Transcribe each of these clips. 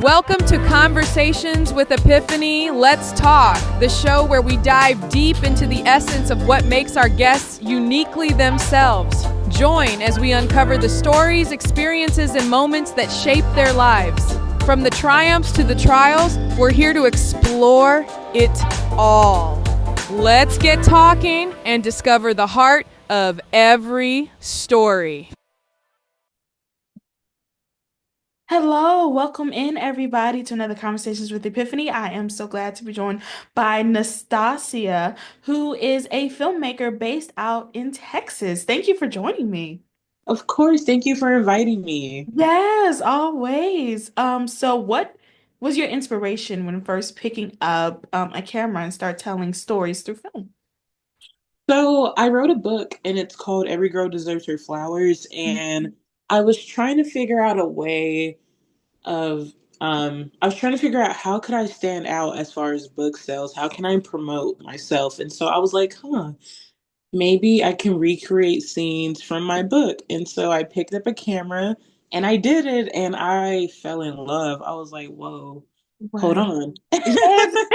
Welcome to Conversations with Epiphany. Let's Talk, the show where we dive deep into the essence of what makes our guests uniquely themselves. Join as we uncover the stories, experiences, and moments that shape their lives. From the triumphs to the trials, we're here to explore it all. Let's get talking and discover the heart of every story. Hello, welcome in everybody to another Conversations with Epiphany. I am so glad to be joined by Nastasia, who is a filmmaker based out in Texas. Thank you for joining me. Of course, thank you for inviting me. Yes, always. So what was your inspiration when first picking up a camera and start telling stories through film? So, I wrote a book and it's called Every Girl Deserves Her Flowers. And I was trying to figure out a way of, I was trying to figure out how could I stand out as far as book sales? How can I promote myself? And so I was like, maybe I can recreate scenes from my book. And so I picked up a camera and I did it and I fell in love. I was like, whoa, hold Right. on. Yes.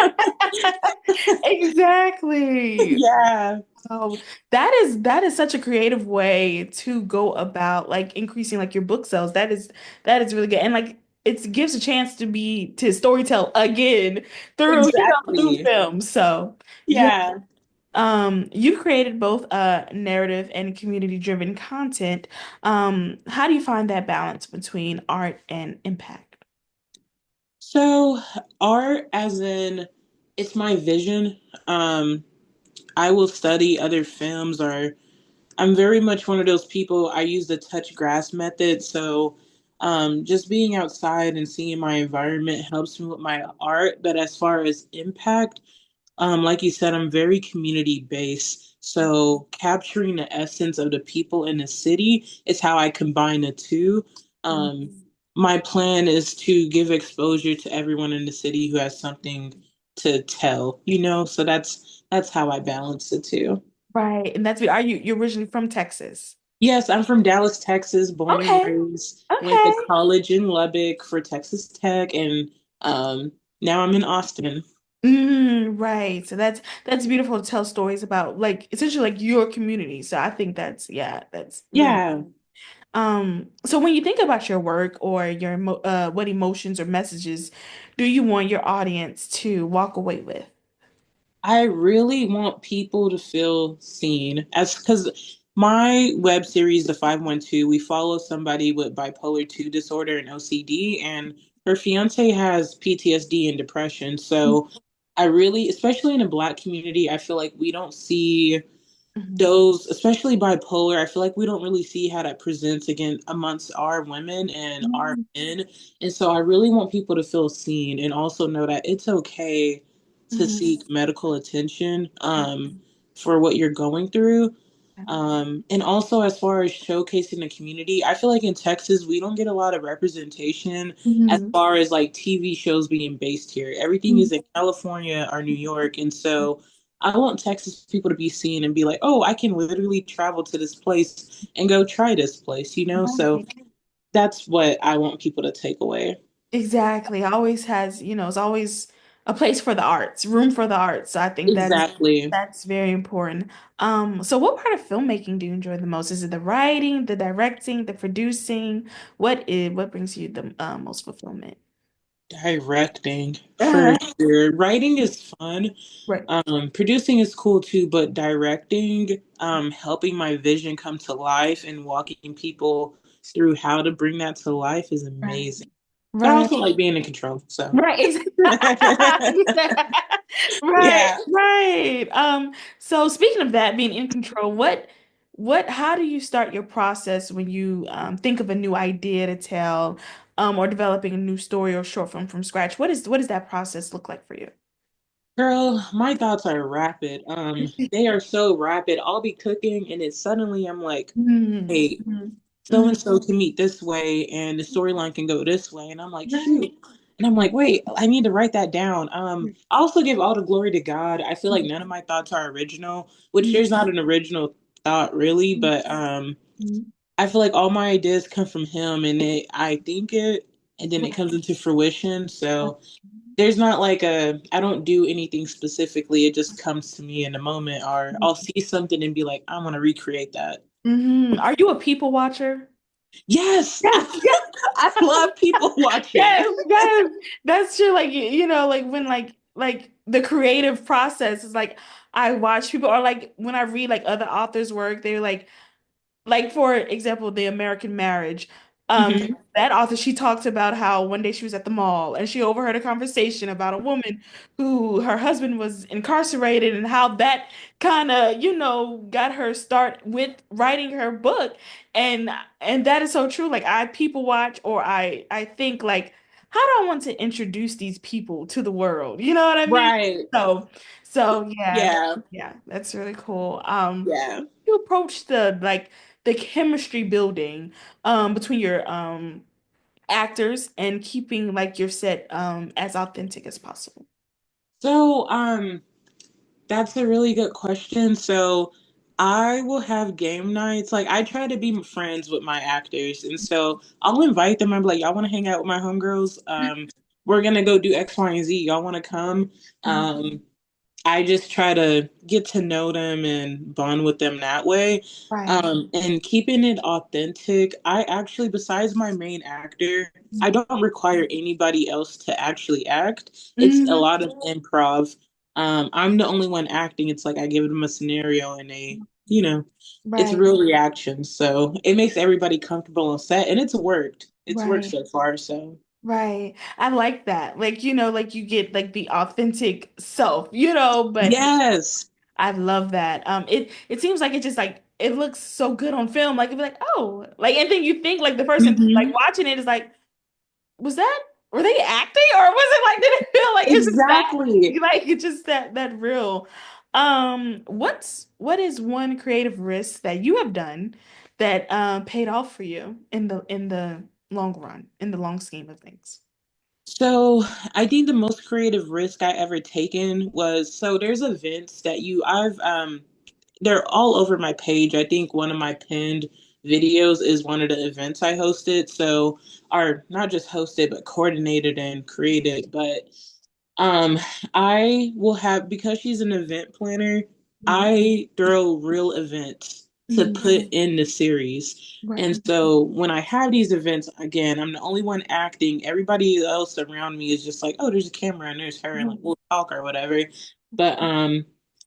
Exactly. Yeah. Oh, that is such a creative way to go about like increasing like your book sales. That is really good. And like it gives a chance to storytell again through Exactly. film. So yeah. Yeah. You've created both narrative and community-driven content. How do you find that balance between art and impact? So art as in it's my vision. Um, I will study other films or I'm very much one of those people. I use the touch grass method. So just being outside and seeing my environment helps me with my art. But as far as impact, like you said, I'm very community based. So capturing the essence of the people in the city is how I combine the two. Um, my plan is to give exposure to everyone in the city who has something to tell, so that's how I balance the two. Right. And you're originally from Texas? Yes, I'm from Dallas, Texas, born and Okay. raised. Went to Okay. college in Lubbock for Texas Tech, and now I'm in Austin. Right. So that's beautiful to tell stories about like essentially like your community. So I think that's really Yeah, so when you think about your work or what emotions or messages do you want your audience to walk away with? I really want people to feel seen as because my web series, The 512, we follow somebody with bipolar 2 disorder and OCD, and her fiance has PTSD and depression. So I really, especially in the Black community, I feel like we don't see Mhm. those, especially bipolar. I feel like we don't really see how that presents again amongst our women and our Mhm. men. And so I really want people to feel seen and also know that it's okay to Mhm. seek medical attention for what you're going through. And also, as far as showcasing the community, I feel like in Texas, we don't get a lot of representation as Mhm. far as like TV shows being based here. Everything Mhm. is in California or New York. And so I want Texas people to be seen and be like, oh, I can literally travel to this place and go try this place. So Right. that's what I want people to take away. Exactly. Always has, it's always a place for the arts, room for the arts. So I think Exactly. that's very important. So what part of filmmaking do you enjoy the most? Is it the writing, the directing, the producing? What brings you the most fulfillment? Directing for sure. Writing is fun. Right. Producing is cool too, but directing, helping my vision come to life and walking people through how to bring that to life is Right. amazing. But I Right. also like being in control. So Right. Right. yeah. Right. So speaking of that, being in control, how do you start your process when you think of a new idea to tell, or developing a new story or short film from scratch? What does that process look like for you? Girl, my thoughts are rapid. They are so rapid. I'll be cooking and it suddenly I'm like, Mhm. hey, Mhm. so Mhm. and so can meet this way and the storyline can go this way. And I'm like, shoot. Right. And I'm like, wait, I need to write that down. I also give all the glory to God. I feel like none of my thoughts are original, which there's not an original thought really, but I feel like all my ideas come from him and I think it and then it comes into fruition. So there's not like I don't do anything specifically. It just comes to me in a moment, or I'll see something and be like, I want to recreate that. Are you a people watcher? Yes, Yes, yes, I love people watching. yes, yes. That's true. Like you know, like when like the creative process is like I watch people, or like when I read like other authors' work, they're like for example, the American Marriage. Hmm. That author, she talked about how one day she was at the mall and she overheard a conversation about a woman who her husband was incarcerated and how that kind of, got her start with writing her book. And and that is so true. Like I people watch, or I think like, how do I want to introduce these people to the world? You know what I mean? Right. So yeah, Yeah. yeah, that's really cool. Yeah. You approach the chemistry building between your actors and keeping like your set as authentic as possible. So, that's a really good question. So, I will have game nights. Like, I try to be friends with my actors, and so I'll invite them. I'm like, y'all want to hang out with my homegirls? We're gonna go do X, Y, and Z. Y'all want to come? Mhm. I just try to get to know them and bond with them that way. Right. And keeping it authentic, I actually, besides my main actor, I don't require anybody else to actually act. It's a Mhm. lot of improv. I'm the only one acting. It's like I give them a scenario and it's Right. real reactions. So it makes everybody comfortable on set, and it's worked. It's worked Right. so far. So Right. I like that. Like, like you get like the authentic self, but yes. I love that. It seems like it just like it looks so good on film. Like it'd be like, oh, like and then you think like the person like Hmm. watching it is like, was that were they acting or was it like did it feel like it's just that Exactly. like it's just that real? What is one creative risk that you have done that paid off for you in the long run, in the long scheme of things? So I think the most creative risk I ever taken was so there's events that they're all over my page. I think one of my pinned videos is one of the events I hosted. So or not just hosted but coordinated and created. But um, I will have, because she's an event planner, Mhm. I throw real events to put Mhm. in the series. And Right. so when I have these events, again, I'm the only one acting. Everybody else around me is just like, oh, there's a camera and there's her and like Mhm. we'll talk or whatever. But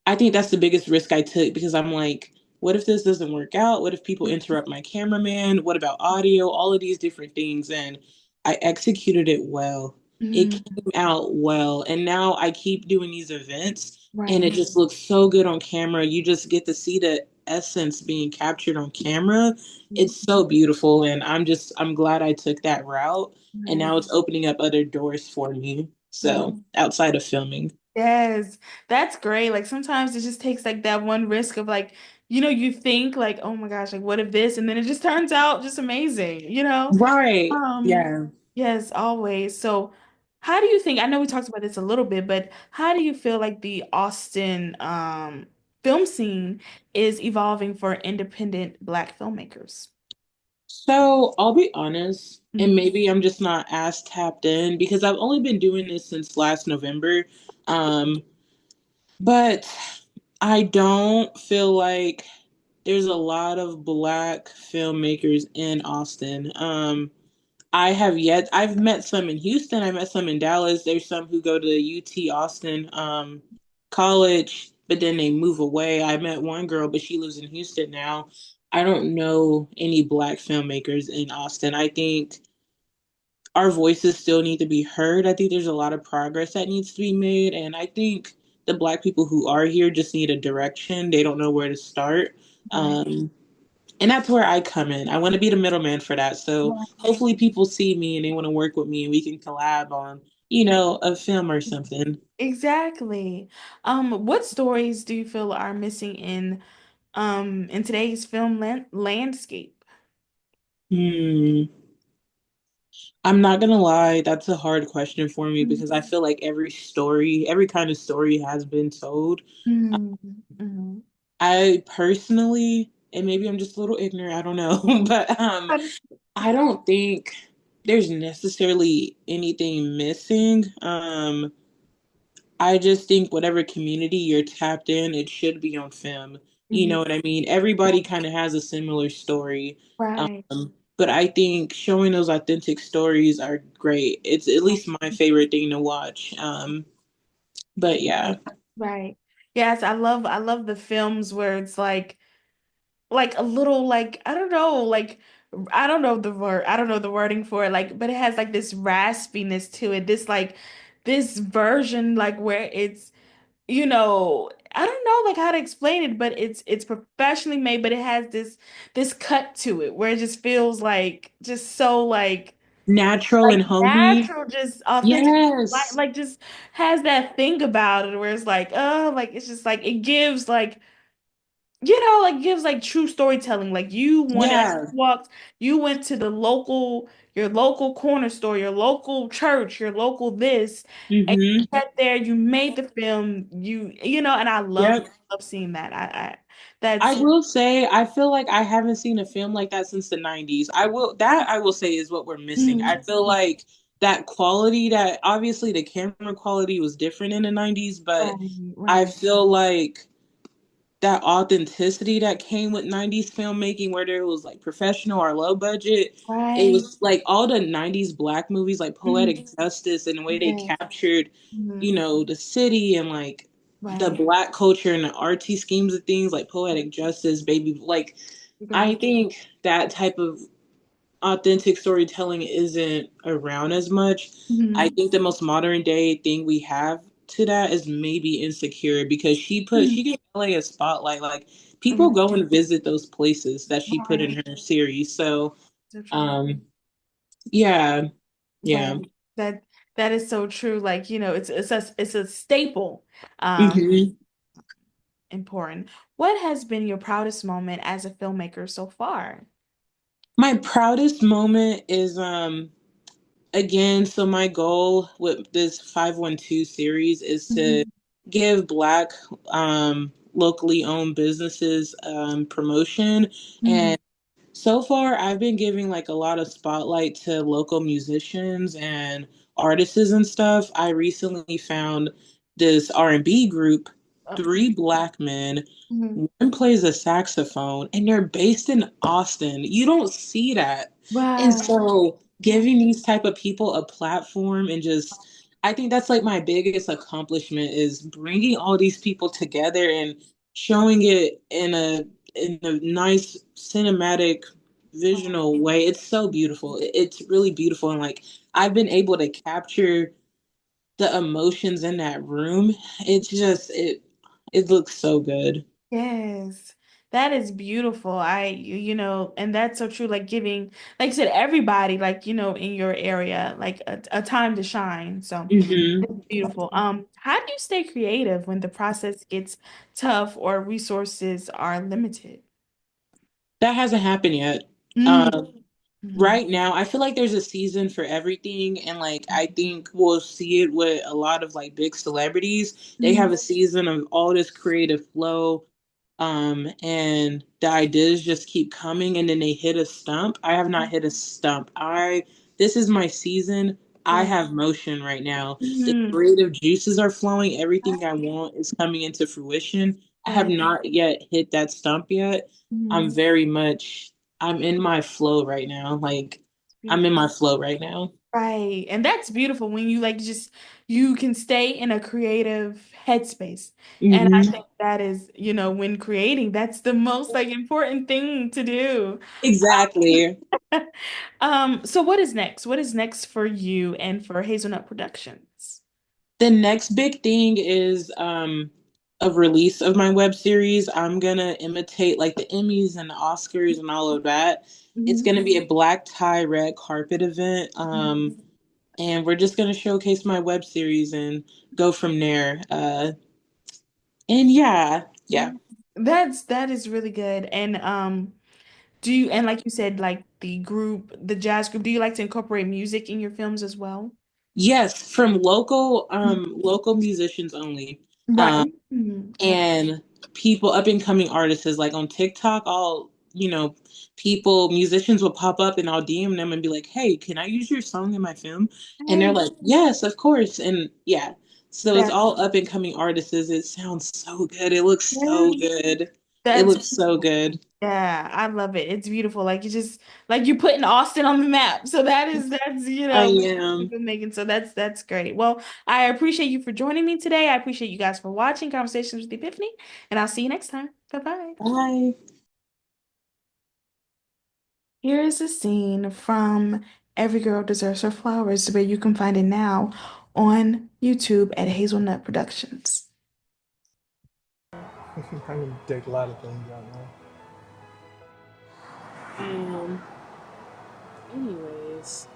I think that's the biggest risk I took because I'm like, what if this doesn't work out? What if people interrupt my cameraman? What about audio? All of these different things. And I executed it well. It Mhm. came out well. And now I keep doing these events and Right. it just looks so good on camera. You just get to see the essence being captured on camera. It's so beautiful. And I'm glad I took that route. And Right. now it's opening up other doors for me. So Right. outside of filming. Yes, that's great. Like sometimes it just takes like that one risk of like, you think like, oh my gosh, like what if this? And then it just turns out just amazing? Right. Um, Yeah. yes, always. So how do you think, I know we talked about this a little bit, but how do you feel like the Austin film scene is evolving for independent Black filmmakers? So I'll be honest, and Mhm. maybe I'm just not as tapped in because I've only been doing this since last November. Um, but I don't feel like there's a lot of black filmmakers in Austin. I've met some in Houston, I met some in Dallas. There's some who go to UT Austin college, but then they move away. I met one girl, but she lives in Houston now. I don't know any black filmmakers in Austin. I think our voices still need to be heard. I think there's a lot of progress that needs to be made. And I think the black people who are here just need a direction. They don't know where to start. Right. Um, and that's where I come in. I want to be the middleman for that. So Right. hopefully people see me and they want to work with me and we can collab on, a film or something. Exactly. What stories do you feel are missing in today's film landscape? Hmm. I'm not gonna lie, that's a hard question for me Mhm. because I feel like every kind of story has been told. Mhm. Mhm. I personally, and maybe I'm just a little ignorant, I don't know, but I don't think. there's necessarily anything missing. I just think whatever community you're tapped in, it should be on film. You Mhm. know what I mean? Everybody kind of has a similar story. Right. But I think showing those authentic stories are great. It's at least my favorite thing to watch. But yeah, Right. Yes, I love the films where it's like a little like I don't know like I don't know the word I don't know the wording for it like but it has like this raspiness to it this version like where it's I don't know like how to explain it but it's professionally made but it has this cut to it where it just feels like just so natural like and homey. natural just authentic Yes. like just has that thing about it where it's like oh like it's just like it gives like like gives like true storytelling. Like Yeah. you went to your local corner store, your local church, your local this, and you Mm-hmm. sat there, you made the film, and I Yep. love seeing that. I That's will say, I feel like I haven't seen a film like that since the 90s. I will say is what we're missing. mm, I feel like that quality, that obviously the camera quality was different in the 90s, but right, I right, feel like that authenticity that came with 90s filmmaking, whether it was like professional or low budget, it right. was like all the 90s black movies like Mm, Poetic Justice and the way they yes, captured, mm, the city and like the right, black culture and the artsy schemes of things like Poetic Justice, baby, like I right. think that type of authentic storytelling isn't around as much. I Mm, think the most modern day thing we have to that is maybe Insecure, because mm, she gave LA a spotlight. Like people mm, go and visit those places that she put in right. her series. So So true. um yeah, Right. yeah. That that is so true. Like, it's a staple. Um, Hmm. important. What has been your proudest moment as a filmmaker so far? My proudest moment is again, so my goal with this 512 series is to Mhm. give Black locally owned businesses promotion. Mhm. And so far, I've been giving like a lot of spotlight to local musicians and artists and stuff. I recently found this R&B group, Oh, three Black men. mhm. One plays a saxophone, and they're based in Austin. You don't see that. And Wow. so giving these type of people a platform and just I think that's like my biggest accomplishment is bringing all these people together and showing it in a nice cinematic visional way. It's so beautiful. It's really beautiful, and like I've been able to capture the emotions in that room. It's just it looks so good. Yes. That is beautiful. And that's so true. Like giving, like I said, everybody, like, in your area, like a time to shine. So Hmm. it's beautiful. How do you stay creative when the process gets tough or resources are limited? That hasn't happened yet. Mm. Um, Mhm. right now, I feel like there's a season for everything, and like I think we'll see it with a lot of like big celebrities. They have Mhm. a season of all this creative flow, and the ideas just keep coming, and then they hit a stump. I have not hit a stump. I This is my season. I Right. have motion right now. The Mhm. creative juices are flowing. Everything I want is coming into fruition. I have Right. not yet hit that stump yet. I'm Mhm. very much I'm in my flow right now. Like It's I'm in beautiful. my flow right now. Right. And that's beautiful when you like just you can stay in a creative headspace. And I Hmm. think that is, when creating, that's the most like important thing to do. Exactly. So what is next? What is next for you and for Hazelnut Productions? The next big thing is a release of my web series. I'm gonna imitate like the Emmys and the Oscars and all of that. It's Mhm. gonna be a black tie red carpet event. And we're just gonna showcase my web series and go from there. And yeah, yeah. That is really good. And and like you said, like the jazz group, do you like to incorporate music in your films as well? Yes, from local musicians only. Right. Um Mhm. Right. and people up and coming artists like on TikTok, I'll musicians will pop up and I'll DM them and be like, hey, can I use your song in my film? And they're like, yes, of course. And yeah, so it's That, all up and coming artists. It sounds so good. It looks so good. It that's looks so good. Yeah, I love it. It's beautiful. Like you just like you're putting Austin on the map. So that's I am. making. So that's great. Well, I appreciate you for joining me today. I appreciate you guys for watching Conversations with Epiphany, and I'll see you next time. Bye-bye. Bye. Here is a scene from Every Girl Deserves Her Flowers, where you can find it now on YouTube at Hazelnut Productions. I can take a lot of things out now. Anyways,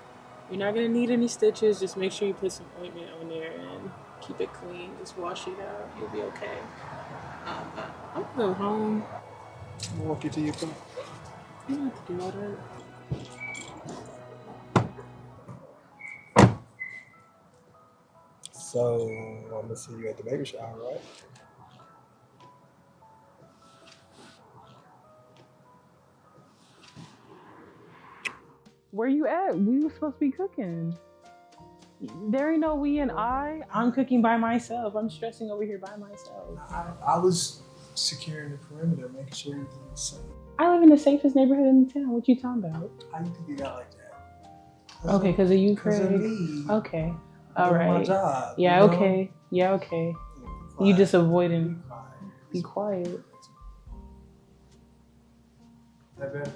you're not gonna need any stitches. Just make sure you put some ointment on there and keep it clean. Just wash it out. You'll be okay. I'm gonna go home. I'll walk you to your car. You don't have to do all that. So I'm gonna see you at the baby shower, right? Where you at? We were supposed to be cooking. There ain't no we and I. I'm cooking by myself. I'm stressing over here by myself. I was securing the perimeter, making sure everything was safe. I live in the safest neighborhood in town. What you talking about? How you think it got like that? Okay, because of you, Craig. Because of me. Okay. All Doing right. my job. Yeah, you know? okay. Yeah, okay. Be You quiet. just avoiding. Be quiet. Be quiet. That better?